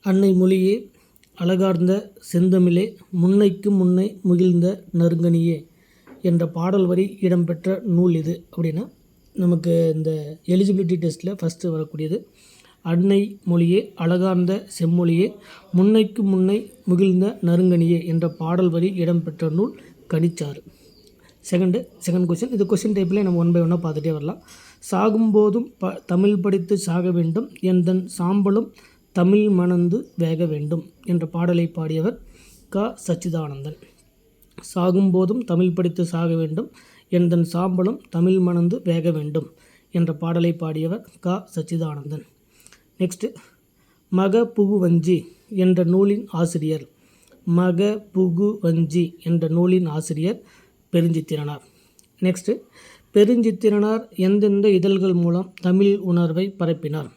அன்னை மொழியே அழகார்ந்த செந்தமிழே முன்னைக்கு முன்னை முகிழ்ந்த நறுங்கனியே என்ற பாடல் வரி இடம்பெற்ற நூல் இது அப்படின்னா நமக்கு இந்த எலிஜிபிலிட்டி டெஸ்ட்டில் ஃபஸ்ட்டு வரக்கூடியது. அன்னை மொழியே அழகார்ந்த செம்மொழியே முன்னைக்கு முன்னை முகிழ்ந்த நறுங்கனியே என்ற பாடல் வரி இடம்பெற்ற நூல் கனிச்சாறு. Second question. இது கொஸ்டின் டைப்பில் நம்ம ஒன் பை ஒன்னாக பார்த்துட்டே வரலாம். சாகும்போதும் தமிழ் படித்து சாக வேண்டும் எந்தன் சாம்பலும் தமிழ் மணந்து வேக வேண்டும் என்ற பாடலை பாடியவர் க. சச்சிதானந்தன். சாகும்போதும் தமிழ் படித்து சாக வேண்டும் எந்தன் சாம்பலும் தமிழ் மணந்து வேக வேண்டும் என்ற பாடலை பாடியவர் க. சச்சிதானந்தன். நெக்ஸ்ட்டு, மக புகுவஞ்சி என்ற நூலின் ஆசிரியர். மக புகுவஞ்சி என்ற நூலின் ஆசிரியர் பெருஞ்சித்திரனார். நெக்ஸ்ட்டு, பெருஞ்சித்திரனார் எந்தெந்த இதழ்கள் மூலம் தமிழ் உணர்வை பரப்பினார்.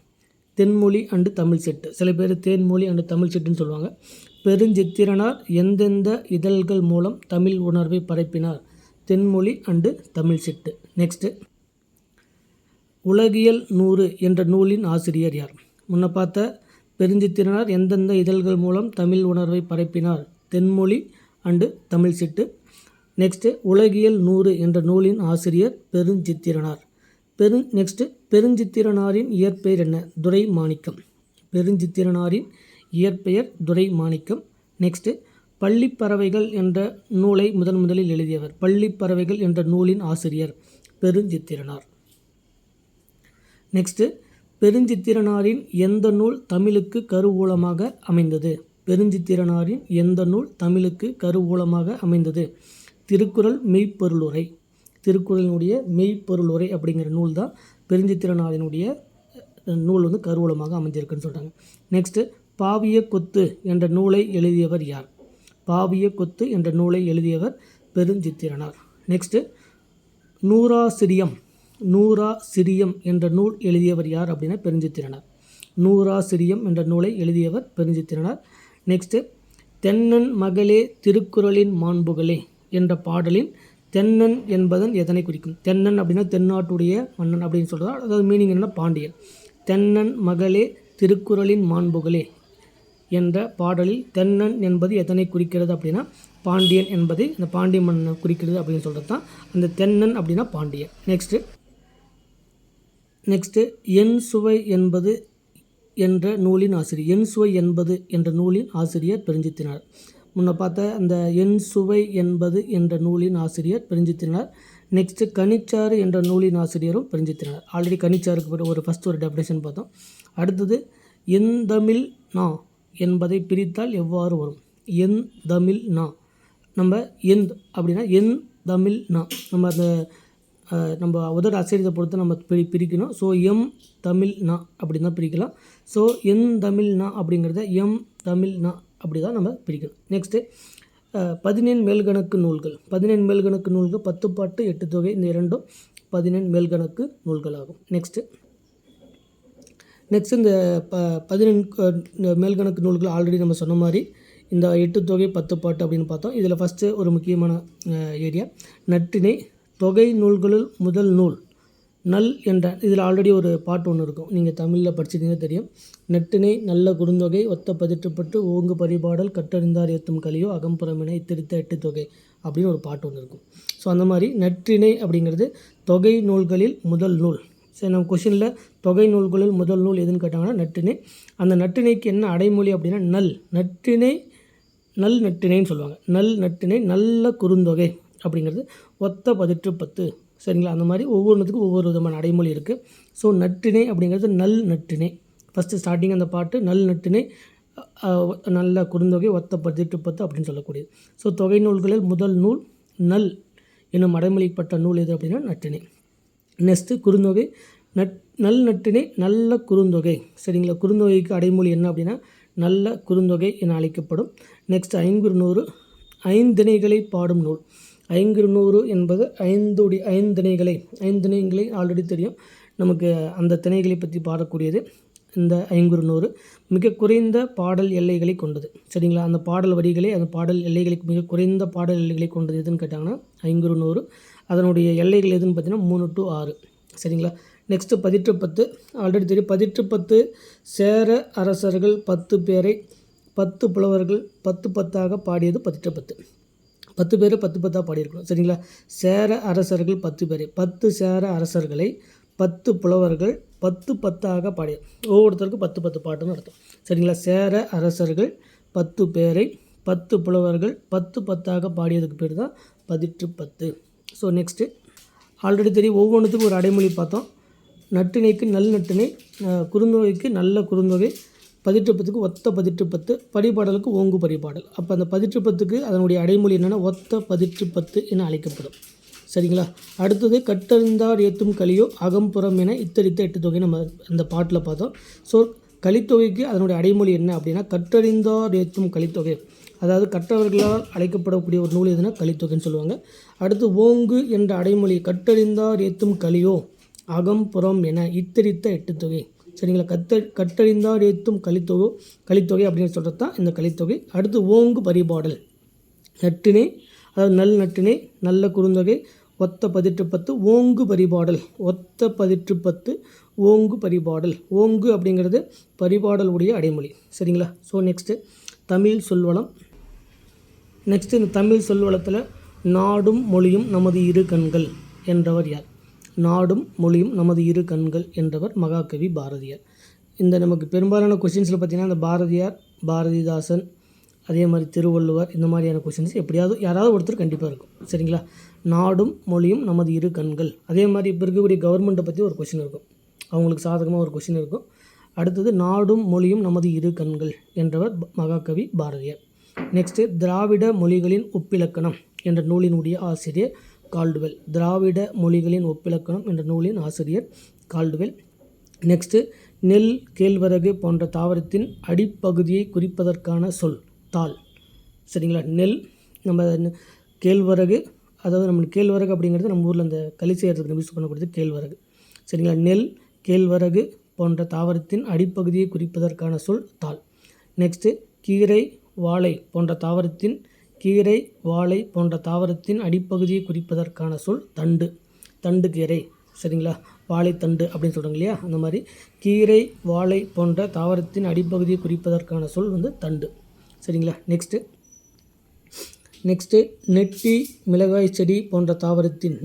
தென்மொழி அண்டு தமிழ் செட்டு. சில பேர் தேன்மொழி அண்டு தமிழ் செட்டுன்னு சொல்லுவாங்க. பெருஞ்சித்திரனார் எந்தெந்த இதழ்கள் மூலம் தமிழ் உணர்வை பரப்பினார். தென்மொழி அண்டு தமிழ் செட்டு. நெக்ஸ்ட்டு, உலகியல் 100 என்ற நூலின் ஆசிரியர் யார். முன்ன பார்த்த பெருஞ்சித்திரனார் எந்தெந்த இதழ்கள் மூலம் தமிழ் உணர்வை பரப்பினார். தென்மொழி அண்டு தமிழ் செட்டு. நெக்ஸ்ட்டு, உலகியல் 100 என்ற நூலின் ஆசிரியர் பெருஞ்சித்திரனார். நெக்ஸ்ட்டு, பெருஞ்சித்திரனாரின் இயற்பெயர் என்ன. துரை மாணிக்கம். பெருஞ்சித்திரனாரின் இயற்பெயர் துரை மாணிக்கம். நெக்ஸ்ட்டு, பள்ளிப்பறவைகள் என்ற நூலை முதலில் எழுதியவர். பள்ளிப்பறவைகள் என்ற நூலின் ஆசிரியர் பெருஞ்சித்திரனார். நெக்ஸ்ட்டு, பெருஞ்சித்திரனாரின் எந்த நூல் தமிழுக்கு கருவூலமாக அமைந்தது. பெருஞ்சித்திரனாரின் எந்த நூல் தமிழுக்கு கருவூலமாக அமைந்தது. திருக்குறள் மெய்ப்பொருளுரை. திருக்குறளினுடைய மெய்ப்பொருளுரை அப்படிங்கிற நூல் தான் பெருஞ்சித்திரனாரினுடைய நூல் கருவூலமாக அமைஞ்சிருக்குன்னு சொல்கிறாங்க. நெக்ஸ்ட்டு, பாவிய கொத்து என்ற நூலை எழுதியவர் யார். பாவிய கொத்து என்ற நூலை எழுதியவர் பெருஞ்சித்திரனார். நெக்ஸ்ட்டு, நூறாசிரியம். நூறாசிரியம் என்ற நூல் எழுதியவர் யார் அப்படின்னா பெருஞ்சித்திரனார். நூறாசிரியம் என்ற நூலை எழுதியவர் பெருஞ்சித்திரனார். நெக்ஸ்ட்டு, தென்னன் மகளே திருக்குறளின் மாண்புகளே என்ற பாடலின் தென்னன் என்பதன் எதனை குறிக்கும். தென்னன் அப்படின்னா தென்னாட்டுடைய மன்னன் அப்படின்னு சொல்கிறதா. அதாவது மீனிங் என்னென்னா பாண்டியன். தென்னன் மகளே திருக்குறளின் மாண்புகளே என்ற பாடலில் தென்னன் என்பது எதனை குறிக்கிறது அப்படின்னா பாண்டியன் என்பதை இந்த பாண்டிய மன்னனை குறிக்கிறது அப்படின்னு சொல்கிறது தான் அந்த தென்னன் அப்படின்னா பாண்டியன். நெக்ஸ்ட்டு, என் சுவை என்பது என்ற நூலின் ஆசிரியர். என் சுவை என்பது என்ற நூலின் ஆசிரியர் பெருஞ்சித்திரனார். முன்ன பார்த்த அந்த என் சுவை என்பது என்ற நூலின் ஆசிரியர் பெருஞ்சித்திரனார். நெக்ஸ்ட்டு, கனிச்சாறு என்ற நூலின் ஆசிரியரும் பெருஞ்சித்திரனார். ஆல்ரெடி கனிச்சாருக்கு ஃபஸ்ட் ஒரு டெஃபினேஷன் பார்த்தோம். அடுத்தது, என் தமிழ் நா என்பதை பிரித்தால் எவ்வாறு வரும். என் தமிழ் நா. நம்ம எந் அப்படின்னா என் தமிழ் நா. நம்ம அந்த நம்ம உதட அசைறதை பொறுத்து நம்ம பிரிக்கணும். ஸோ எம் தமிழ் நா அப்படின்னு தான் பிரிக்கலாம். ஸோ என் தமிழ் நா அப்படிங்கிறத எம் தமிழ் நா அப்படி தான் நம்ம பிரிக்கணும். நெக்ஸ்ட்டு, 14 மேல்கணக்கு நூல்கள். 14 மேல்கணக்கு நூல்கள் 10 பாட்டு 8 தொகை. இந்த இரண்டும் 14 மேல்கணக்கு நூல்கள் ஆகும். நெக்ஸ்ட்டு, இந்த 14 மேல்கணக்கு நூல்கள் ஆல்ரெடி நம்ம சொன்ன மாதிரி இந்த 8 தொகை 10 பாட்டு அப்படின்னு பார்த்தோம். இதில் ஃபஸ்ட்டு ஒரு முக்கியமான ஏரியா நற்றிணை. தொகை நூல்களுள் முதல் நூல் நல் என்ற இதில் ஆல்ரெடி ஒரு பாட்டு ஒன்று இருக்கும். நீங்கள் தமிழில் படிச்சிட்டிங்கன்னா தெரியும். நற்றிணை நல்ல குறுந்தொகை ஒத்த பதிற்றுப்பட்டு ஓங்கு பரிபாடல் கற்றறிந்தார் ஏத்தும் கலியோ அகம்புறமினை இத்திரித்த 8 தொகை அப்படின்னு ஒரு பாட்டு ஒன்று இருக்கும். ஸோ அந்த மாதிரி நற்றிணை அப்படிங்கிறது தொகை நூல்களில் முதல் நூல். சரி, நம்ம கொஷினில் தொகை நூல்களில் முதல் நூல் எதுன்னு கேட்டாங்கன்னா நற்றிணை. அந்த நற்றிணைக்கு என்ன அடைமொழி அப்படின்னா நல். நற்றிணை நல் நற்றிணைன்னு சொல்லுவாங்க. நல் நற்றிணை நல்ல குறுந்தொகை அப்படிங்கிறது ஒத்த பதிற்று 10. சரிங்களா. அந்த மாதிரி ஒவ்வொன்றுத்துக்கும் ஒவ்வொரு விதமான அடைமொழி இருக்குது. ஸோ நற்றிணை அப்படிங்கிறது நல் நற்றிணை. ஃபஸ்ட்டு ஸ்டார்டிங் அந்த பாட்டு நல் நற்றிணை நல்ல குறுந்தொகை ஒத்த பதிற்று 10 அப்படின்னு சொல்லக்கூடியது. ஸோ தொகை நூல்களில் முதல் நூல் நல் என்னும் அடைமொழிப்பட்ட நூல் எது அப்படின்னா நற்றிணை. நெக்ஸ்ட்டு, குறுந்தொகை. நல் நற்றிணை நல்ல குறுந்தொகை. சரிங்களா. குறுந்தொகைக்கு அடைமொழி என்ன அப்படின்னா நல்ல குறுந்தொகை என அழைக்கப்படும். நெக்ஸ்ட், ஐங்குறுநூறு. ஐந்திணைகளை பாடும் நூல். ஐங்குறுநூறு என்பது ஐந்திணைகளை ஆல்ரெடி தெரியும் நமக்கு. அந்த திணைகளை பற்றி பாடக்கூடியது இந்த ஐங்குறுநூறு. மிக குறைந்த பாடல் எல்லைகளை கொண்டது. சரிங்களா. அந்த பாடல் வரிகளை அந்த பாடல் எல்லைகளுக்கு மிக குறைந்த பாடல் எல்லைகளை கொண்டது எதுன்னு கேட்டாங்கன்னா ஐங்குறுநூறு. அதனுடைய எல்லைகள் எதுன்னு பார்த்தீங்கன்னா 3 to 6. சரிங்களா. நெக்ஸ்ட்டு பதிற்று ஆல்ரெடி தெரியும். பதிற்று சேர அரசர்கள் 10 பேரை 10 புலவர்கள் 10 பாடியது பதிற்று 10 பேர் 10 பாடியிருக்கணும். சரிங்களா. சேர அரசர்கள் 10 பேரை 10 சேர அரசர்களை 10 புலவர்கள் 10 பாடிய ஒவ்வொருத்தருக்கும் 10 பாட்டுன்னு அர்த்தம். சரிங்களா. சேர அரசர்கள் 10 பேரை 10 புலவர்கள் 10 பாடியதுக்கு பேர் தான் பதிற்று. ஸோ நெக்ஸ்ட்டு ஆல்ரெடி தெரியும். ஒவ்வொன்றுத்துக்கும் ஒரு அடைமொழி பார்த்தோம். நட்டிணைக்கு நல் நட்டிணை, குறுந்தொகைக்கு நல்ல குறுந்தொகை, பதிற்று ஒத்த பதிற்று, பரிபாடலுக்கு ஓங்கு பரிபாடல். அப்போ அந்த பதிற்று அதனுடைய அடைமொழி என்னென்னா ஒத்த பதிற்று என அழைக்கப்படும். சரிங்களா. அடுத்தது கட்டறிந்தார் ஏத்தும் கலியோ அகம்புறம் என இத்தரித்த 8 தொகை நம்ம அந்த பாட்டில் பார்த்தோம். ஸோ கலித்தொகைக்கு அதனுடைய அடைமொழி என்ன அப்படின்னா கட்டறிந்தார் ஏத்தும் கலித்தொகை, அதாவது கற்றவர்களால் அழைக்கப்படக்கூடிய ஒரு நூல் எதுனா கலித்தொகைன்னு சொல்லுவாங்க. அடுத்து ஓங்கு என்ற அடைமொழி கட்டறிந்தார் ஏத்தும் கலியோ அகம்புறம் என இத்தரித்த 8 தொகை. சரிங்களா. கட்டறிந்தார் ஏத்தும் கலித்தொகை அப்படின்னு சொல்கிறது தான் இந்த கலித்தொகை. அடுத்து ஓங்கு பரிபாடல் நட்டினை, அதாவது நல் நட்டினை நல்ல குறுந்தொகை ஒத்த பதிற்று ஓங்கு பரிபாடல் ஒத்த பதிற்று ஓங்கு பரிபாடல். ஓங்கு அப்படிங்கிறது பரிபாடலுடைய அடைமொழி. சரிங்களா. ஸோ நெக்ஸ்ட்டு தமிழ் சொல்வளம். நெக்ஸ்ட்டு இந்த தமிழ் சொல்வளத்தில் நாடும் மொழியும் நமது இரு கண்கள் என்றவர் யார்? நாடும் மொழியும் நமது இரு கண்கள் என்றவர் மகாகவி பாரதியார். இந்த நமக்கு பெரும்பாலான கொஷின்ஸில் பார்த்திங்கன்னா இந்த பாரதியார், பாரதிதாசன், அதே மாதிரி திருவள்ளுவர், இந்த மாதிரியான கொஷின்ஸ் எப்படியாவது யாராவது ஒருத்தர் கண்டிப்பாக இருக்கும். சரிங்களா. நாடும் மொழியும் நமது இரு கண்கள். அதே மாதிரி இப்போ இருக்கக்கூடிய கவர்மெண்ட்டை பற்றி ஒரு கொஷின் இருக்கும், அவங்களுக்கு சாதகமாக ஒரு கொஷின் இருக்கும். அடுத்தது நாடும் மொழியும் நமது இரு கண்கள் என்றவர் மகாகவி பாரதியார். நெக்ஸ்ட்டு திராவிட மொழிகளின் ஒப்பிலக்கணம் என்ற நூலினுடைய ஆசிரியர் கால்டுவெல். திராவிட மொழிகளின் ஒப்பிலக்கணம் என்ற நூலின் ஆசிரியர் கால்டுவெல். நெக்ஸ்ட்டு நெல், கேழ்வரகு போன்ற தாவரத்தின் அடிப்பகுதியை குறிப்பதற்கான சொல் தாள். சரிங்களா. நெல், நம்ம கேழ்வரகு, அதாவது நம்ம கேழ்வரகு அப்படிங்கிறது நம்ம ஊரில் அந்த களி செய்கிறதுக்கு யூஸ் பண்ணக்கூடியது கேழ்வரகு. சரிங்களா. நெல், கேழ்வரகு போன்ற தாவரத்தின் அடிப்பகுதியை குறிப்பதற்கான சொல் தாள். நெக்ஸ்ட்டு கீரை, வாழை போன்ற தாவரத்தின் அடிப்பகுதியை குறிப்பதற்கான சொல் தண்டு. தண்டு கீரை. சரிங்களா. வாழைத்தண்டு அப்படின்னு சொல்கிறாங்க இல்லையா, அந்த மாதிரி கீரை, வாழை போன்ற தாவரத்தின் அடிப்பகுதியை குறிப்பதற்கான சொல் தண்டு. சரிங்களா. நெக்ஸ்ட்டு நெட்டி, மிளகாய் செடி போன்ற தாவரத்தின்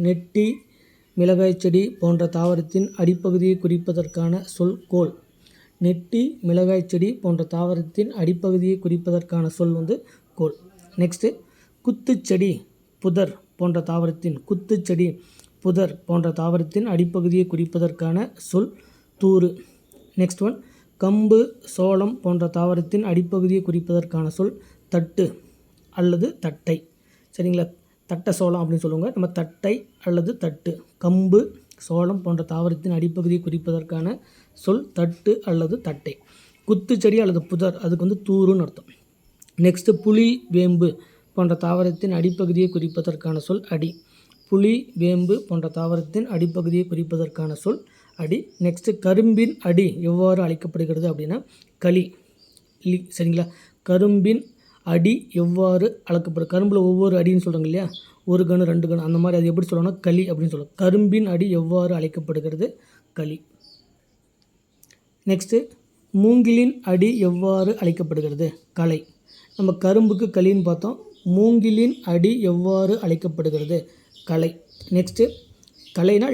அடிப்பகுதியை குறிப்பதற்கான சொல் கோல். நெட்டி, மிளகாய் செடி போன்ற தாவரத்தின் அடிப்பகுதியை குறிப்பதற்கான சொல் கோல். நெக்ஸ்ட்டு குத்துச்செடி, புதர் போன்ற தாவரத்தின் அடிப்பகுதியை குறிப்பதற்கான சொல் தூறு. நெக்ஸ்ட் ஒன் கம்பு, சோளம் போன்ற தாவரத்தின் அடிப்பகுதியை குறிப்பதற்கான சொல் தட்டு அல்லது தட்டை. சரிங்களா. தட்டை சோளம் அப்படின்னு சொல்லுவாங்க, நம்ம தட்டை அல்லது தட்டு. கம்பு, சோளம் போன்ற தாவரத்தின் அடிப்பகுதியை குறிப்பதற்கான சொல் தட்டு அல்லது தட்டை. குத்துச்செடி அல்லது புதர், அதுக்கு தூருன்னு அர்த்தம். நெக்ஸ்ட்டு புளி, வேம்பு போன்ற தாவரத்தின் அடிப்பகுதியை குறிப்பதற்கான சொல் அடி. புளி, வேம்பு போன்ற தாவரத்தின் அடிப்பகுதியை குறிப்பதற்கான சொல் அடி. நெக்ஸ்ட்டு கரும்பின் அடி எவ்வாறு அழைக்கப்படுகிறது அப்படின்னா களி. சரிங்களா. கரும்பின் அடி எவ்வாறு அழைக்கப்படும், கரும்பில் ஒவ்வொரு அடின்னு சொல்கிறாங்க இல்லையா, ஒரு கணு 2 கணு அந்த மாதிரி, அது எப்படி சொல்லணும்னா களி அப்படின்னு சொல்லுவோம். கரும்பின் அடி எவ்வாறு அழைக்கப்படுகிறது களி. நெக்ஸ்ட்டு மூங்கிலின் அடி எவ்வாறு அழைக்கப்படுகிறது களை. நம்ம கரும்புக்கு களின்னு பார்த்தோம், மூங்கிலின் அடி எவ்வாறு அழைக்கப்படுகிறது களை. நெக்ஸ்ட்டு களைனா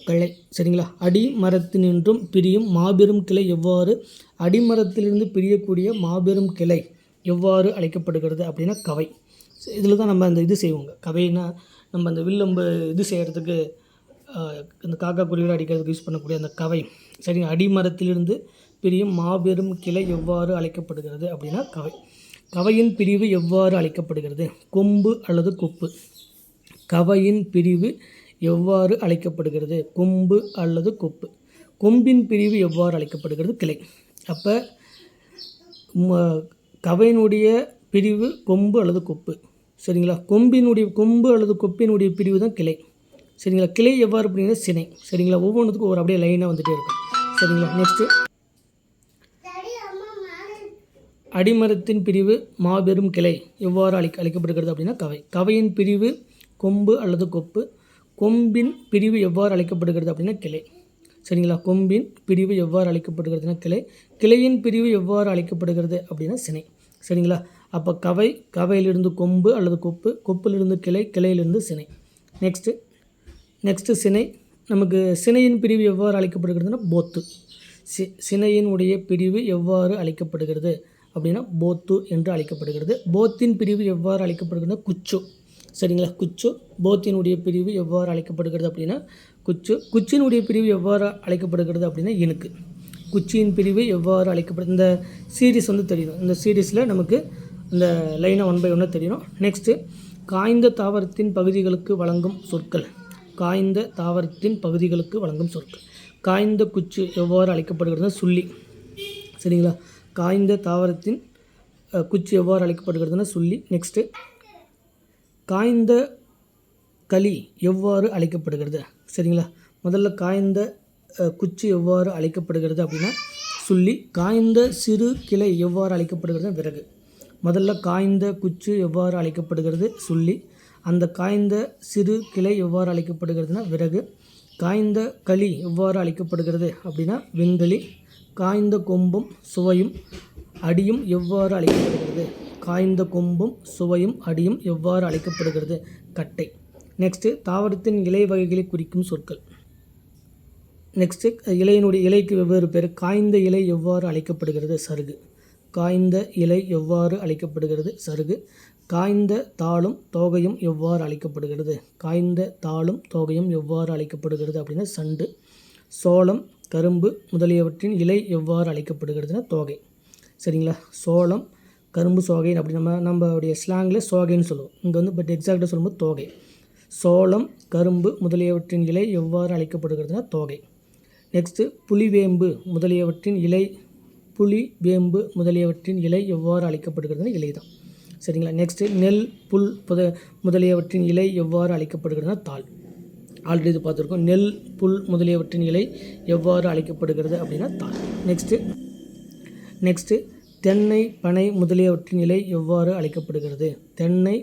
களை. சரிங்களா. அடிமரத்தினின்றும் பிரியும் மாபெரும் கிளை எவ்வாறு, அடிமரத்திலிருந்து பிரியக்கூடிய மாபெரும் கிளை எவ்வாறு அழைக்கப்படுகிறது அப்படின்னா கவை. இதில் தான் நம்ம அந்த இது செய்வோங்க. கவைனா நம்ம அந்த வில்லம்பு இது செய்கிறதுக்கு இந்த காக்கா குருவியில் அடிக்கிறதுக்கு யூஸ் பண்ணக்கூடிய அந்த கவை. சரிங்க. அடிமரத்திலிருந்து பிரியும் மாபெரும் கிளை எவ்வாறு அழைக்கப்படுகிறது அப்படின்னா கவை. கவையின் பிரிவு எவ்வாறு அழைக்கப்படுகிறது கொம்பு அல்லது கொப்பு. கவையின் பிரிவு எவ்வாறு அழைக்கப்படுகிறது கொம்பு அல்லது கொப்பு. கொம்பின் பிரிவு எவ்வாறு அழைக்கப்படுகிறது கிளை. அப்போ கவையினுடைய பிரிவு கொம்பு அல்லது கொப்பு. சரிங்களா. கொம்பு அல்லது கொப்பினுடைய பிரிவு தான் கிளை. சரிங்களா. கிளை எவ்வாறு அப்படிங்கிற சினை. சரிங்களா. ஒவ்வொன்றுத்துக்கும் ஒரு அப்படியே லைனாக வந்துகிட்டே இருக்கும். சரிங்களா. நெக்ஸ்ட்டு அடிமரத்தின் பிரிவு மாபெரும் கிளை எவ்வாறு அழைக்கப்படுகிறது அப்படின்னா கவை. கவையின் பிரிவு கொம்பு அல்லது கொப்பு. கொம்பின் பிரிவு எவ்வாறு அழைக்கப்படுகிறது அப்படின்னா கிளை. சரிங்களா? கொம்பின் பிரிவு எவ்வாறு அழைக்கப்படுகிறதுனா கிளை. கிளையின் பிரிவு எவ்வாறு அழைக்கப்படுகிறது அப்படின்னா சினை. சரிங்களா? அப்போ கவையிலிருந்து கொம்பு அல்லது கொப்பு, கொப்பிலிருந்து கிளை, கிளையிலிருந்து சினை. நெக்ஸ்ட்டு சினை. நமக்கு சினையின் பிரிவு எவ்வாறு அழைக்கப்படுகிறதுனா போத்து. சினையினுடைய பிரிவு எவ்வாறு அழைக்கப்படுகிறது அப்படின்னா போத்து என்று அழைக்கப்படுகிறது. போத்தின் பிரிவு எவ்வாறு அழைக்கப்படுகிறதுனா குச்சு. சரிங்களா? குச்சு. போத்தினுடைய பிரிவு எவ்வாறு அழைக்கப்படுகிறது அப்படின்னா குச்சு. குச்சியினுடைய பிரிவு எவ்வாறு அழைக்கப்படுகிறது அப்படின்னா இணுக்கு. குச்சியின் பிரிவு எவ்வாறு அழைக்கப்படுது, இந்த சீரீஸ் தெரியணும். இந்த சீரீஸில் நமக்கு இந்த லைனை 1 by 1 தெரியணும். நெக்ஸ்ட்டு காய்ந்த தாவரத்தின் பகுதிகளுக்கு வழங்கும் சொற்கள். காய்ந்த தாவரத்தின் பகுதிகளுக்கு வழங்கும் சொற்கள். காய்ந்த குச்சு எவ்வாறு அழைக்கப்படுகிறது சுள்ளி. சரிங்களா? காய்ந்த தாவரத்தின் குச்சி எவ்வாறு அழைக்கப்படுகிறதுனா சுள்ளி. நெக்ஸ்ட்டு காய்ந்த களி எவ்வாறு அழைக்கப்படுகிறது. சரிங்களா? முதல்ல காய்ந்த குச்சி எவ்வாறு அழைக்கப்படுகிறது அப்படின்னா சுள்ளி. காய்ந்த சிறு கிளை எவ்வாறு அழைக்கப்படுகிறது விறகு. முதல்ல காய்ந்த குச்சி எவ்வாறு அழைக்கப்படுகிறது சுள்ளி. அந்த காய்ந்த சிறு கிளை எவ்வாறு அழைக்கப்படுகிறதுனா விறகு. காய்ந்த களி எவ்வாறு அழைக்கப்படுகிறது அப்படின்னா வெண்களி. காய்ந்த கொம்பும் சுவையும் அடியும் எவ்வாறு அழைக்கப்படுகிறது. காய்ந்த கொம்பும் சுவையும் அடியும் எவ்வாறு அழைக்கப்படுகிறது கட்டை. நெக்ஸ்ட்டு தாவரத்தின் இலை வகைகளை குறிக்கும் சொற்கள். நெக்ஸ்ட்டு இலைக்கு வெவ்வேறு பேர். காய்ந்த இலை எவ்வாறு அழைக்கப்படுகிறது சருகு. காய்ந்த இலை எவ்வாறு அழைக்கப்படுகிறது சருகு. காய்ந்த தாளும் தோகையும் எவ்வாறு அழைக்கப்படுகிறது. காய்ந்த தாளும் தோகையும் எவ்வாறு அழைக்கப்படுகிறது அப்படின்னா சண்டு. சோளம், கரும்பு முதலியவற்றின் இலை எவ்வாறு அழைக்கப்படுகிறதுனா தோகை. சரிங்களா? சோளம், கரும்பு, சோகை அப்படி நம்மளுடைய ஸ்லாங்கில் சோகைன்னு சொல்லுவோம். இங்கே பட் எக்ஸாக்டாக சொல்லும்போது தோகை. சோளம், கரும்பு முதலியவற்றின் இலை எவ்வாறு அழைக்கப்படுகிறதுனா தோகை. நெக்ஸ்ட்டு புலிவேம்பு முதலியவற்றின் இலை எவ்வாறு அழைக்கப்படுகிறதுனா இலை தான். சரிங்களா? நெக்ஸ்ட்டு நெல், புல் முதலியவற்றின் இலை எவ்வாறு அழைக்கப்படுகிறதுனா தாள். ஆல்ரெடி இது பார்த்துருக்கோம். நெல், புல் முதலியவற்றின் இலை எவ்வாறு அழைக்கப்படுகிறது அப்படின்னா தாள். நெக்ஸ்ட்டு தென்னை, பனை முதலியவற்றின் இலை எவ்வாறு அழைக்கப்படுகிறது. தென்னை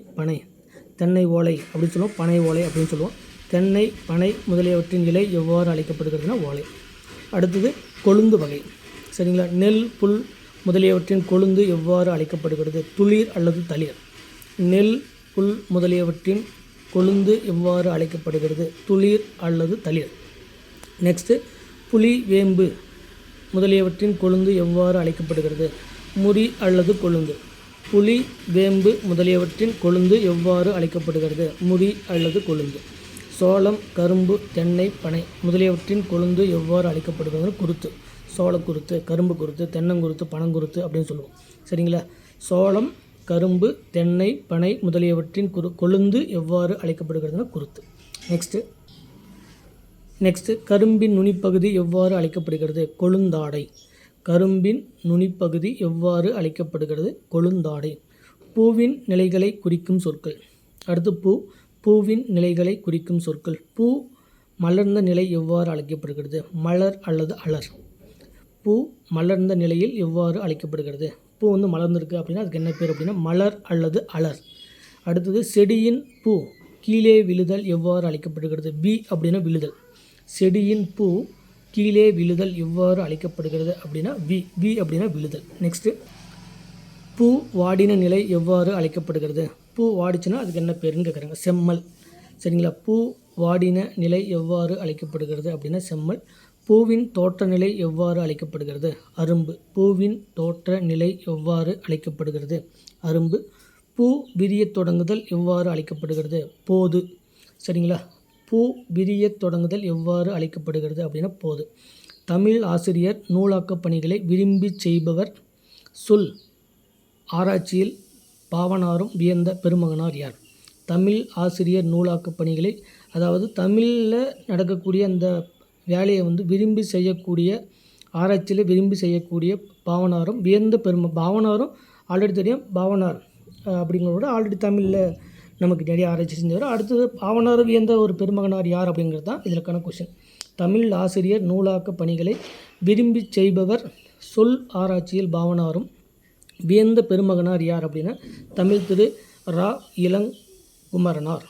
ஓலை அப்படின்னு சொல்லுவோம். பனை ஓலை அப்படின்னு சொல்லுவோம். தென்னை, பனை முதலியவற்றின் இலை எவ்வாறு அழைக்கப்படுகிறதுனா ஓலை. அடுத்தது கொழுந்து வகை. சரிங்களா? நெல், புல் முதலியவற்றின் கொழுந்து எவ்வாறு அழைக்கப்படுகிறது துளிர் அல்லது தளிர். நெல், புல் முதலியவற்றின் கொழுந்து எவ்வாறு அழைக்கப்படுகிறது துளிர் அல்லது தளிர். நெக்ஸ்ட்டு புலி, வேம்பு முதலியவற்றின் கொழுந்து எவ்வாறு அழைக்கப்படுகிறது முறி அல்லது கொழுந்து. புலி, வேம்பு முதலியவற்றின் கொழுந்து எவ்வாறு அழைக்கப்படுகிறது முறி அல்லது கொழுந்து. சோளம், கரும்பு, தென்னை, பனை முதலியவற்றின் கொழுந்து எவ்வாறு அழைக்கப்படுகிறது குருத்து. சோளக்குருத்து, கரும்பு குருத்து, தென்னங்குருத்து, பனங்குருத்து அப்படின்னு சொல்லுவோம். சரிங்களா? சோளம், கரும்பு, தென்னை, பனை முதலியவற்றின் கொழுந்து எவ்வாறு அழைக்கப்படுகிறதுனா குருத்து. நெக்ஸ்ட்டு கரும்பின் நுனிப்பகுதி எவ்வாறு அழைக்கப்படுகிறது கொழுந்தாடை. கரும்பின் நுனிப்பகுதி எவ்வாறு அழைக்கப்படுகிறது கொழுந்தாடை. பூவின் நிலைகளை குறிக்கும் சொற்கள். அடுத்து பூவின் நிலைகளை குறிக்கும் சொற்கள். பூ மலர்ந்த நிலை எவ்வாறு அழைக்கப்படுகிறது மலர் அல்லது அலர். பூ மலர்ந்த நிலையில் எவ்வாறு அழைக்கப்படுகிறது. பூ மலர்ந்திருக்கு அப்படின்னா அதுக்கு என்ன பேர் அப்படின்னா மலர் அல்லது அலர். அடுத்தது செடியின் பூ கீழே விழுதல் எவ்வாறு அழைக்கப்படுகிறது பி அப்படின்னா விழுதல். செடியின் பூ கீழே விழுதல் எவ்வாறு அழைக்கப்படுகிறது அப்படின்னா வி அப்படின்னா விழுதல். நெக்ஸ்ட்டு பூ வாடின நிலை எவ்வாறு அழைக்கப்படுகிறது. பூ வாடிச்சுன்னா அதுக்கு என்ன பேருன்னு கேட்குறாங்க செம்மல். சரிங்களா? பூ வாடின நிலை எவ்வாறு அழைக்கப்படுகிறது அப்படின்னா செம்மல். பூவின் தோற்ற நிலை எவ்வாறு அழைக்கப்படுகிறது அரும்பு. பூவின் தோற்ற நிலை எவ்வாறு அழைக்கப்படுகிறது அரும்பு. பூ விரியத் தொடங்குதல் எவ்வாறு அழைக்கப்படுகிறது போது. சரிங்களா? பூ விரியத் தொடங்குதல் எவ்வாறு அழைக்கப்படுகிறது அப்படின்னா போது. தமிழ் ஆசிரியர் நூலாக்கப் பணிகளை விரும்பி செய்பவர் சொல் ஆராய்ச்சியில் பாவனாரும் வியந்த பெருமகனார் யார். தமிழ் ஆசிரியர் நூலாக்கப் பணிகளை, அதாவது தமிழில் நடக்கக்கூடிய அந்த வேலையை விரும்பி செய்யக்கூடிய, ஆராய்ச்சியில் விரும்பி செய்யக்கூடிய பாவனாரும் வியந்த பாவனாரும் ஆல்ரெடி தெரியும். பாவனார் அப்படிங்கிறத ஆல்ரெடி தமிழில் நமக்கு நிறைய ஆராய்ச்சி செஞ்சவர். அடுத்தது பாவனார் வியந்த ஒரு பெருமகனார் யார் அப்படிங்கிறது தான் இதற்கான கொஷின். தமிழ் ஆசிரியர் நூலாக்க பணிகளை விரும்பி செய்பவர் சொல் ஆராய்ச்சியில் பாவனாரும் வியந்த பெருமகனார் யார் அப்படின்னா தமிழ் திரு ரா. இளங்குமரனார்.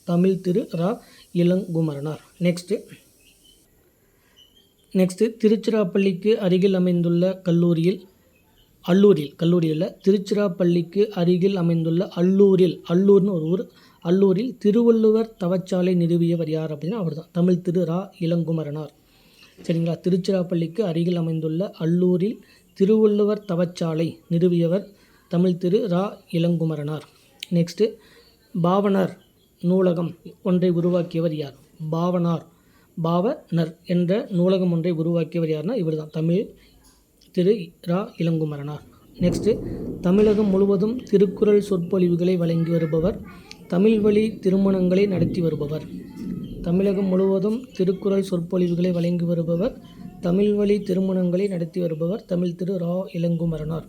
தமிழ் திரு ரா. இளங்குமரனார். நெக்ஸ்ட்டு திருச்சிராப்பள்ளிக்கு அருகில் அமைந்துள்ள கல்லூரியில் திருச்சிராப்பள்ளிக்கு அருகில் அமைந்துள்ள அல்லூர்னு ஒரு ஊர். அல்லூரில் திருவள்ளுவர் தவச்சாலை நிறுவியவர் யார் அப்படின்னா அவர் தான், தமிழ் திரு ரா. இளங்குமரனார். சரிங்களா. திருச்சிராப்பள்ளிக்கு அருகில் அமைந்துள்ள அல்லூரில் திருவள்ளுவர் தவச்சாலை நிறுவியவர் தமிழ் திரு ரா. இளங்குமரனார். நெக்ஸ்ட்டு பாவனர் நூலகம் ஒன்றை உருவாக்கியவர் யார்? பாவனர் என்ற நூலகம் ஒன்றை உருவாக்கியவர் யார்னா இவர் தான், தமிழ் திரு ரா. இளங்குமரனார். நெக்ஸ்ட்டு தமிழகம் முழுவதும் திருக்குறள் சொற்பொழிவுகளை வழங்கி வருபவர், தமிழ் வழி திருமணங்களை நடத்தி வருபவர். தமிழகம் முழுவதும் திருக்குறள் சொற்பொழிவுகளை வழங்கி வருபவர், தமிழ் வழி திருமணங்களை நடத்தி வருபவர் தமிழ் திரு ரா. இளங்குமரனார்.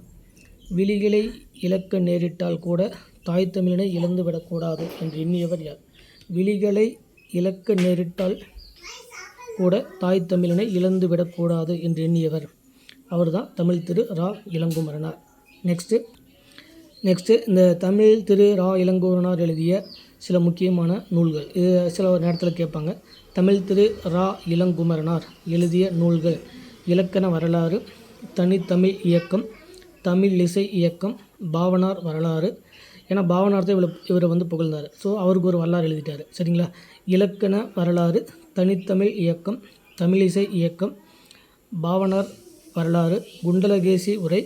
விழிகளை இழக்க நேரிட்டால் கூட தாய் தமிழனை இழந்துவிடக்கூடாது என்று எண்ணியவர் யார்? விழிகளை இழக்க நேரிட்டால் கூட தாய் தமிழனை இழந்துவிடக்கூடாது என்று எண்ணியவர் அவர் தான், தமிழ் திரு ரா. இளங்குமரனார். நெக்ஸ்ட்டு இந்த தமிழ் திரு ரா. இளங்குமரனார் எழுதிய சில முக்கியமான நூல்கள். இது சில நேரத்தில் கேட்பாங்க. தமிழ் திரு ரா. இளங்குமரனார் எழுதிய நூல்கள்: இலக்கண வரலாறு, தனித்தமிழ் இயக்கம், தமிழ் இசை இயக்கம், பாவனார் வரலாறு. ஏன்னா பாவனார் தான் இவரை புகழ்ந்தார். ஸோ அவருக்கு ஒரு வரலாறு எழுதிட்டார். சரிங்களா. இலக்கண வரலாறு, தனித்தமிழ் இயக்கம், தமிழிசை இயக்கம், பாவனார் வரலாறு, குண்டலகேசி உரை,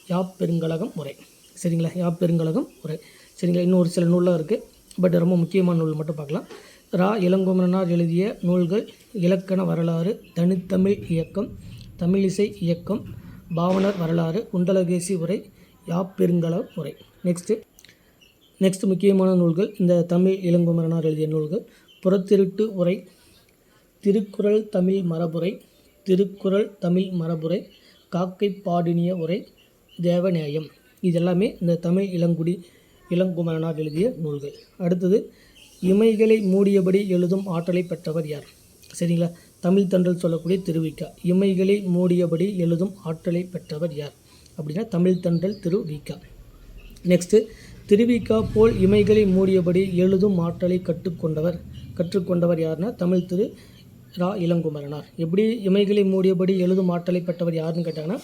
யாப்பெருங்கழகம் உரை. சரிங்களா. யாப்பெருங்கழகம் உரை. சரிங்களா. இன்னும் ஒரு சில நூலாக இருக்குது. பட் ரொம்ப முக்கியமான நூல் மட்டும் பார்க்கலாம். ரா. இளங்குமரனார் எழுதிய நூல்கள்: இலக்கண வரலாறு, தனித்தமிழ் இயக்கம், தமிழிசை இயக்கம், பாவனார் வரலாறு, குண்டலகேசி உரை, யாப்பெருங்கழகம் உரை. நெக்ஸ்ட் முக்கியமான நூல்கள் இந்த தமிழ் இளங்குமரனார் எழுதிய நூல்கள்: புறத்திருட்டு உரை, திருக்குறள் தமிழ் மரபுரை, காக்கை பாடினிய உரை, தேவநேயம். இதெல்லாமே இந்த தமிழ் இளங்குமரனார் எழுதிய நூல்கள். அடுத்தது இமைகளை மூடியபடி எழுதும் ஆற்றலை பெற்றவர் யார்? சரிங்களா. தமிழ் தென்றல் சொல்லக்கூடிய திருவிக்கா. இமைகளை மூடியபடி எழுதும் ஆற்றலை பெற்றவர் யார் அப்படின்னா தமிழ் தென்றல் திருவிக்கா. நெக்ஸ்ட்டு திருவிக்கா போல் இமைகளை மூடியபடி எழுதும் ஆற்றலை கற்றுக்கொண்டவர் யாருன்னா தமிழ் திரு ரா. இளங்குமரனார். எப்படி இமைகளை மூடியபடி எழுதும் ஆற்றலை பெற்றவர் யாருன்னு கேட்டாங்கன்னா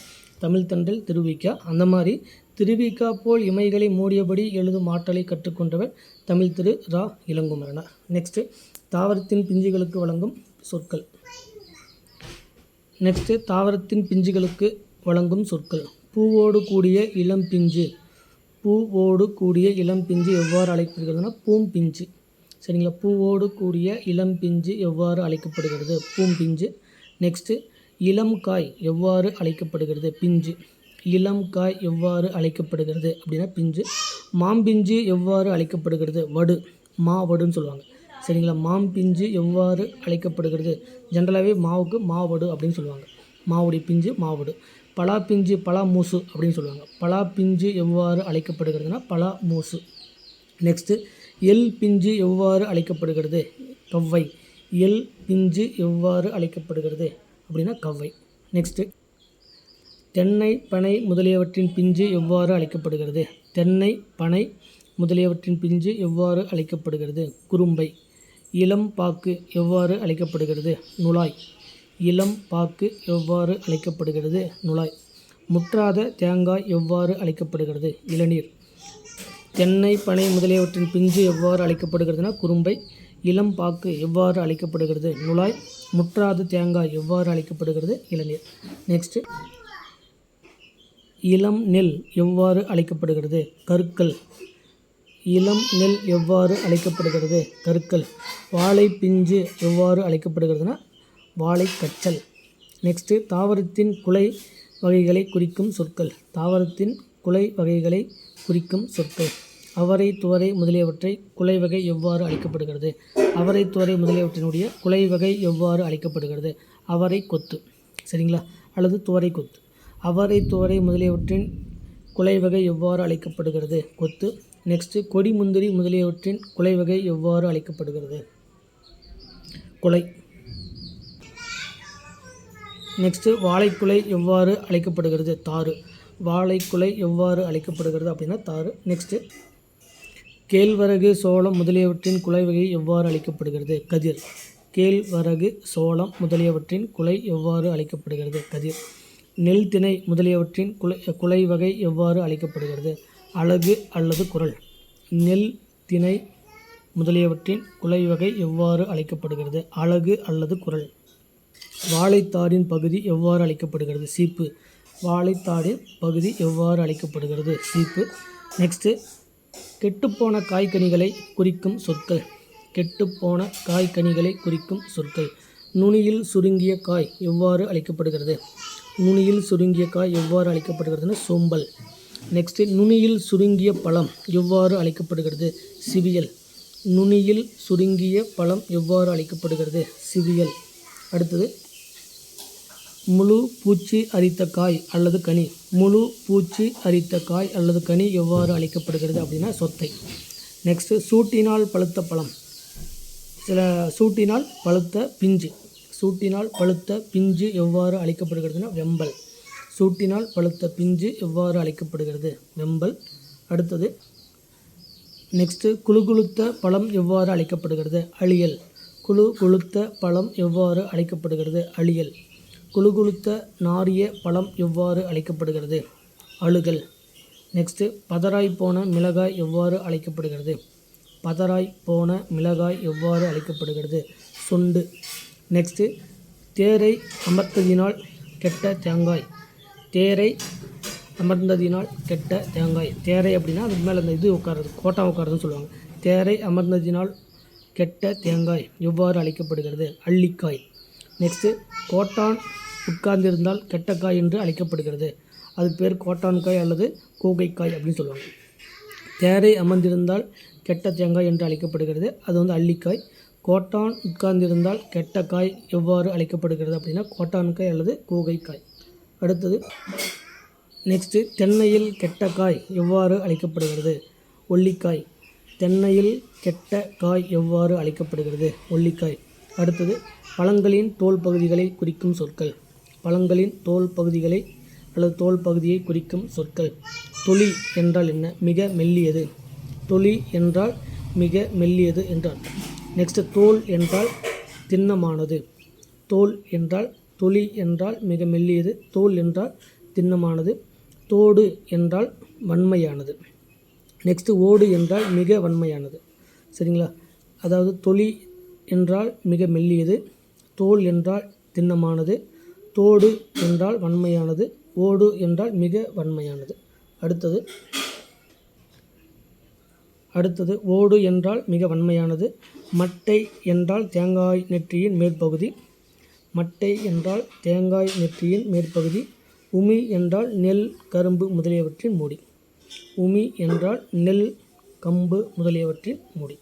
தமிழ் தென்றல் திருவிக்கா. அந்த மாதிரி திருவிக்கா போல் இமைகளை மூடியபடி எழுதும் ஆற்றலை கற்றுக்கொண்டவர் தமிழ் திரு ரா. இளங்குமரனார். நெக்ஸ்ட்டு தாவரத்தின் பிஞ்சுகளுக்கு வழங்கும் சொற்கள். பூவோடு கூடிய இளம்பிஞ்சு எவ்வாறு அழைக்கப்படுகிறதுனா பூம்பிஞ்சு. சரிங்களா. பூவோடு கூடிய இளம்பிஞ்சு எவ்வாறு அழைக்கப்படுகிறது? பூம்பிஞ்சு. நெக்ஸ்ட்டு இளம் காய் எவ்வாறு அழைக்கப்படுகிறது? பிஞ்சு. இளம் காய் எவ்வாறு அழைக்கப்படுகிறது அப்படின்னா பிஞ்சு. மாம்பிஞ்சு எவ்வாறு அழைக்கப்படுகிறது? வடு. மாவடுன்னு சொல்லுவாங்க. சரிங்களா. மாம்பிஞ்சு எவ்வாறு அழைக்கப்படுகிறது? ஜென்ரலாகவே மாவுக்கு மாவடு அப்படின்னு சொல்லுவாங்க. மாவுடைய பிஞ்சு மாவடு. பலாப்பிஞ்சு பலாமூசு அப்படின்னு சொல்லுவாங்க. பலாப்பிஞ்சு எவ்வாறு அழைக்கப்படுகிறதுனா பலாமூசு. நெக்ஸ்ட்டு எல் பிஞ்சு எவ்வாறு அழைக்கப்படுகிறது? கவ்வை. எல் பிஞ்சு எவ்வாறு அழைக்கப்படுகிறது அப்படின்னா கவ்வை. நெக்ஸ்ட்டு தென்னை பனை முதலியவற்றின் பிஞ்சு எவ்வாறு அழைக்கப்படுகிறது? தென்னை பனை முதலியவற்றின் பிஞ்சு எவ்வாறு அழைக்கப்படுகிறது? குறும்பை. இளம் பாக்கு எவ்வாறு அழைக்கப்படுகிறது? நுழாய். இளம் பாக்கு எவ்வாறு அழைக்கப்படுகிறது? நுழாய். முற்றாத தேங்காய் எவ்வாறு அழைக்கப்படுகிறது? இளநீர். தென்னை பனை முதலியவற்றின் பிஞ்சு எவ்வாறு அழைக்கப்படுகிறதுனா குறும்பை. இளம் பாக்கு எவ்வாறு அழைக்கப்படுகிறது? நுழாய். முற்றாத தேங்காய் எவ்வாறு அழைக்கப்படுகிறது? இளநீர். நெக்ஸ்ட்டு இளம் நெல் எவ்வாறு அழைக்கப்படுகிறது? கருக்கல். இளம் நெல் எவ்வாறு அழைக்கப்படுகிறது? கருக்கல். வாழை பிஞ்சு எவ்வாறு அழைக்கப்படுகிறதுனா வாழைக்கச்சல். நெக்ஸ்ட்டு தாவரத்தின் குலை வகைகளை குறிக்கும் சொற்கள். தாவரத்தின் குலை வகைகளை குறிக்கும் சொற்கள். அவரை துவரை முதலியவற்றை குலை வகை எவ்வாறு அழைக்கப்படுகிறது? அவரை துவரை முதலியவற்றினுடைய குலை வகை எவ்வாறு அழைக்கப்படுகிறது? அவரை கொத்து. சரிங்களா. அல்லது துவரை கொத்து. அவரை துவரை முதலியவற்றின் குலை வகை எவ்வாறு அழைக்கப்படுகிறது? கொத்து. நெக்ஸ்ட்டு கொடி முந்திரி முதலியவற்றின் குலை வகை எவ்வாறு அழைக்கப்படுகிறது? குலை. நெக்ஸ்ட்டு வாழைக்குலை எவ்வாறு அழைக்கப்படுகிறது? தாறு. வாழைக்குலை எவ்வாறு அழைக்கப்படுகிறது அப்படின்னா தாறு. நெக்ஸ்ட்டு கேழ்வரகு சோளம் முதலியவற்றின் குலை வகை எவ்வாறு அழைக்கப்படுகிறது? கதிர். கேழ்வரகு சோளம் முதலியவற்றின் குலை எவ்வாறு அழைக்கப்படுகிறது? கதிர். நெல் திணை முதலியவற்றின் குலை வகை எவ்வாறு அழைக்கப்படுகிறது? அலகு அல்லது குறள். நெல் திணை முதலியவற்றின் குலை வகை எவ்வாறு அழைக்கப்படுகிறது? அலகு அல்லது குறள். வாழைத்தாரின் பகுதி எவ்வாறு அழைக்கப்படுகிறது? சீப்பு. வாழைத்தாரின் பகுதி எவ்வாறு அழைக்கப்படுகிறது? சீப்பு. நெக்ஸ்ட்டு, கெட்டுப்போன காய்கனிகளை குறிக்கும் சொற்கள். கெட்டுப்போன காய்கனிகளை குறிக்கும் சொற்கள். நுனியில் சுருங்கிய காய் எவ்வாறு அழைக்கப்படுகிறது? நுனியில் சுருங்கிய காய் எவ்வாறு அழைக்கப்படுகிறதுன்னு சோம்பல். நெக்ஸ்ட்டு, நுனியில் சுருங்கிய பழம் எவ்வாறு அழைக்கப்படுகிறது? சிவியல். நுனியில் சுருங்கிய பழம் எவ்வாறு அழைக்கப்படுகிறது? சிவியல். அடுத்தது, முழு பூச்சி அரித்த காய் அல்லது கனி. முழு பூச்சி அரித்த காய் அல்லது கனி எவ்வாறு அழைக்கப்படுகிறது அப்படின்னா சொத்தை. நெக்ஸ்ட்டு, சூட்டினால் பழுத்த பழம். சூட்டினால் பழுத்த பிஞ்சு. சூட்டினால் பழுத்த பிஞ்சு எவ்வாறு அழைக்கப்படுகிறதுனா வெம்பல். சூட்டினால் பழுத்த பிஞ்சு எவ்வாறு அழைக்கப்படுகிறது? வெம்பல். அடுத்தது, நெக்ஸ்ட்டு, குழுகுழுத்த பழம் எவ்வாறு அழைக்கப்படுகிறது? அழியல். குழுகுழுத்த பழம் எவ்வாறு அழைக்கப்படுகிறது? அழியல். குழுகுழுத்த நாரிய பழம் எவ்வாறு அழைக்கப்படுகிறது? அழுகல். நெக்ஸ்ட்டு, பதராய் போன மிளகாய் எவ்வாறு அழைக்கப்படுகிறது? பதராய் போன மிளகாய் எவ்வாறு அழைக்கப்படுகிறது? சொண்டு. நெக்ஸ்ட்டு, தேரை அமர்த்ததினால் கெட்ட தேங்காய். தேரை அமர்ந்ததினால் கெட்ட தேங்காய். தேரை அப்படின்னா அதுக்கு மேலே அந்த இது உட்காருது, கோட்டா உட்காருதுன்னு சொல்லுவாங்க. தேரை அமர்ந்ததினால் கெட்ட தேங்காய் எவ்வாறு அழைக்கப்படுகிறது? அள்ளிக்காய். நெக்ஸ்ட்டு, கோட்டான் உட்கார்ந்திருந்தால் கெட்ட காய் என்று அழைக்கப்படுகிறது. அதுக்கு பேர் கோட்டான்காய் அல்லது கூகைக்காய் அப்படின்னு சொல்லுவாங்க. தேரை அமர்ந்திருந்தால் கெட்ட தேங்காய் என்று அழைக்கப்படுகிறது. அது வந்து அள்ளிக்காய். கோட்டான் உட்கார்ந்திருந்தால் கெட்ட காய் எவ்வாறு அழைக்கப்படுகிறது அப்படின்னா கோட்டான்காய் அல்லது கூகைக்காய். அடுத்தது, நெக்ஸ்ட்டு, தென்னையில் கெட்ட காய் எவ்வாறு அழைக்கப்படுகிறது? ஒல்லிக்காய். தென்னையில் கெட்ட காய் எவ்வாறு அழைக்கப்படுகிறது? ஒல்லிக்காய். அடுத்தது, பழங்களின் தோல் பகுதிகளை குறிக்கும் சொற்கள். பழங்களின் தோல் பகுதிகளை அல்லது தோல் பகுதியை குறிக்கும் சொற்கள். தொலி என்றால் என்ன? மிக மெல்லியது. தொலி என்றால் மிக மெல்லியது என்றால். நெக்ஸ்ட்டு, தோல் என்றால் திண்ணமானது. தோல் என்றால் தொலி என்றால் மிக மெல்லியது. தோல் என்றால் திண்ணமானது. தோடு என்றால் வன்மையானது. நெக்ஸ்ட்டு, ஓடு என்றால் மிக வன்மையானது. சரிங்களா? அதாவது தொலி என்றால் மிக மெல்லியது, தோல் என்றால் திண்ணமானது, தோடு என்றால் வன்மையானது, ஓடு என்றால் மிக வன்மையானது. அடுத்தது, ஓடு என்றால் மிக வன்மையானது. மட்டை என்றால் தேங்காய் நெற்றியின் மேற்பகுதி. மட்டை என்றால் தேங்காய் நெற்றியின் மேற்பகுதி. உமி என்றால் நெல், கரும்பு முதலியவற்றின் மூடி. உமி என்றால் நெல், கம்பு முதலியவற்றின் மூடி.